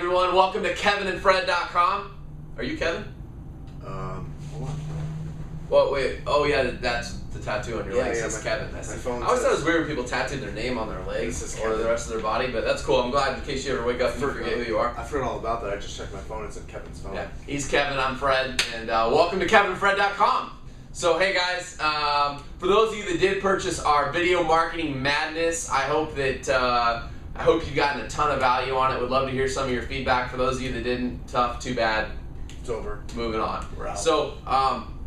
everyone? Welcome to KevinandFred.com. Are you Kevin? Hold on. Well, wait. Oh, yeah, that's the tattoo on your legs. It's Kevin. I always thought it was weird when people tattooed their name on their legs or the rest of their body, but that's cool. I'm glad in case you ever wake up and you forget who you are. I forgot all about that. I just checked my phone. It said Kevin's phone. Yeah, he's Kevin. I'm Fred, and welcome to KevinandFred.com. So, hey guys, for those of you that did purchase our video marketing madness, I hope that you've gotten a ton of value on it. Would love to hear some of your feedback. For those of you that didn't, tough, too bad. It's over. Moving on. We're out. So,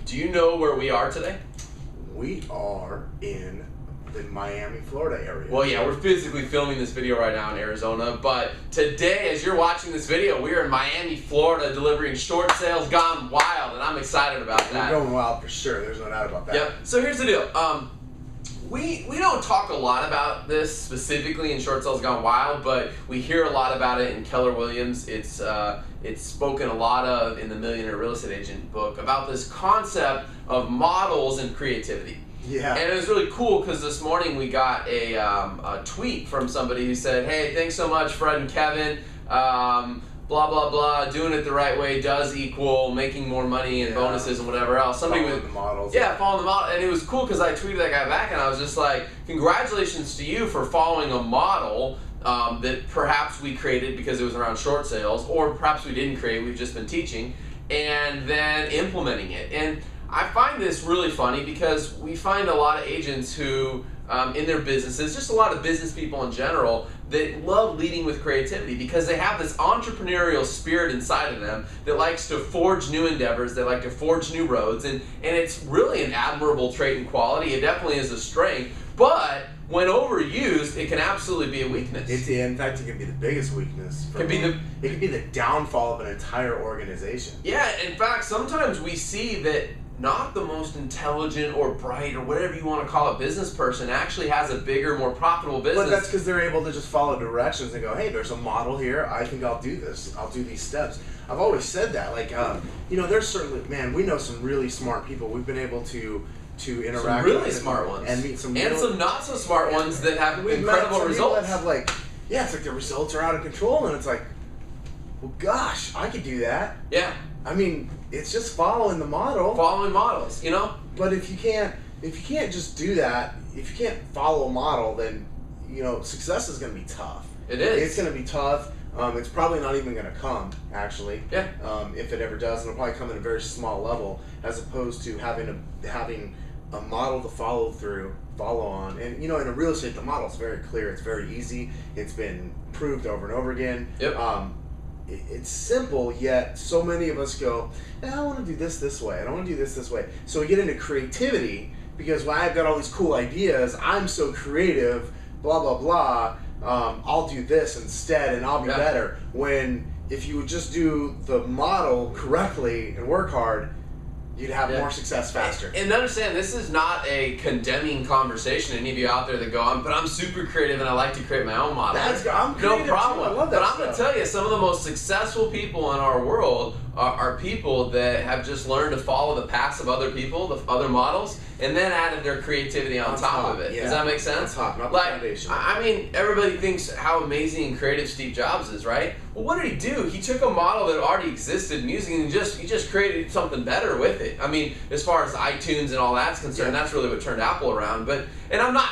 do you know where we are today? We are in the Miami, Florida area. Well, yeah, we're physically filming this video right now in Arizona, but today, as you're watching this video, we are in Miami, Florida, delivering short sales gone wild, and I'm excited about that. We're going wild for sure. There's no doubt about that. Yep. So here's the deal. We don't talk a lot about this specifically in Short Sales Gone Wild, but we hear a lot about it in Keller Williams. It's spoken a lot of in the Millionaire Real Estate Agent book about this concept of models and creativity. Yeah. And it was really cool because this morning we got a tweet from somebody who said, "Hey, thanks so much, Fred and Kevin. Blah, blah, blah, doing it the right way does equal making more money and bonuses and whatever else." Somebody following the models. Yeah, following the model. And it was cool because I tweeted that guy back and I was just like, congratulations to you for following a model that perhaps we created because it was around short sales, or perhaps we didn't create, we've just been teaching, and then implementing it. And I find this really funny because we find a lot of agents who, in their businesses, just a lot of business people in general, that love leading with creativity because they have this entrepreneurial spirit inside of them that likes to forge new endeavors, they like to forge new roads, and it's really an admirable trait and quality. It definitely is a strength, but when overused, it can absolutely be a weakness. In fact, it can be the biggest weakness. It can be the downfall of an entire organization. Yeah, in fact, sometimes we see that not the most intelligent or bright or whatever you want to call it business person actually has a bigger, more profitable business. But that's because they're able to just follow directions and go, hey, there's a model here. I think I'll do this. I'll do these steps. I've always said that. Like, there's certainly, man, we know some really smart people. We've been able to interact some really with smart ones and meet some some not so smart ones that have incredible results. That have it's like the results are out of control, and it's like, well, gosh, I could do that. Yeah. I mean, it's just following the model. Following models, you know? But if you can't just do that, if you can't follow a model, then, success is going to be tough. It is. It's going to be tough. It's probably not even going to come, actually. Yeah. If it ever does, and it'll probably come at a very small level, as opposed to having a model to follow on. And, in a real estate, the model's very clear. It's very easy. It's been proved over and over again. Yep. It's simple, yet so many of us go, I want to do this way. I don't want to do this way. So we get into creativity because I've got all these cool ideas. I'm so creative, blah, blah, blah. I'll do this instead and I'll be better. When if you would just do the model correctly and work hard, you'd have more success faster. And understand, this is not a condemning conversation. Any of you out there that go, but I'm super creative and I like to create my own model. I'm creative no problem. Too. I love that but I'm going to tell you, some of the most successful people in our world are people that have just learned to follow the paths of other people, the other models, and then added their creativity on top of it. Yeah. Does that make sense? On top, not the foundation. I mean, everybody thinks how amazing and creative Steve Jobs is, right? Well, what did he do? He took a model that already existed in music and he just created something better with it. I mean, as far as iTunes and all that's concerned, that's really what turned Apple around. And I'm not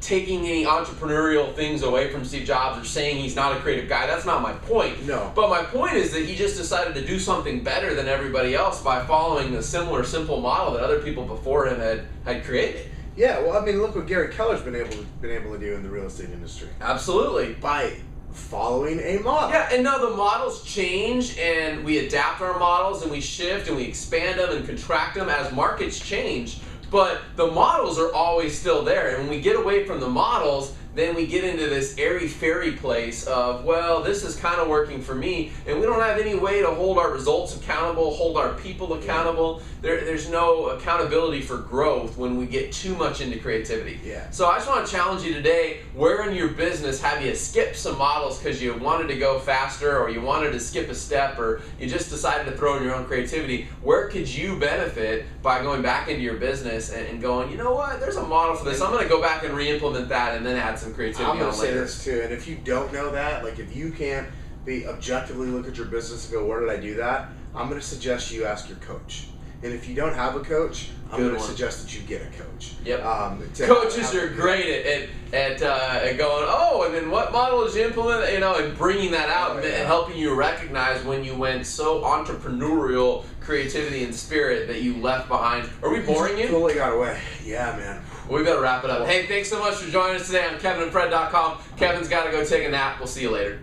taking any entrepreneurial things away from Steve Jobs or saying he's not a creative guy. That's not my point. No. But my point is that he just decided to do something better than everybody else by following a similar, simple model that other people before him had created. Yeah, well, I mean, look what Gary Keller's been able to do in the real estate industry. Absolutely. By following a model. Yeah, and now the models change and we adapt our models and we shift and we expand them and contract them as markets change. But the models are always still there. And when we get away from the models, then we get into this airy-fairy place of, well, this is kind of working for me, and we don't have any way to hold our results accountable, hold our people accountable. There's no accountability for growth when we get too much into creativity. Yeah. So I just want to challenge you today, where in your business have you skipped some models because you wanted to go faster, or you wanted to skip a step, or you just decided to throw in your own creativity? Where could you benefit by going back into your business and going, you know what, there's a model for this, I'm going to go back and re-implement that and then add some creativity. I'm going to say this too, and if you don't know that, like if you can't objectively look at your business and go, where did I do that? I'm going to suggest you ask your coach. And if you don't have a coach, I'm going to suggest that you get a coach. Yep. Coaches are great at going, oh, and then what model did you implement? And bringing that out and helping you recognize when you went so entrepreneurial creativity and spirit that you left behind. Are we boring you? Totally got away. Yeah, man. We better wrap it up. Hey, thanks so much for joining us today on KevinandFred.com. Kevin's got to go take a nap. We'll see you later.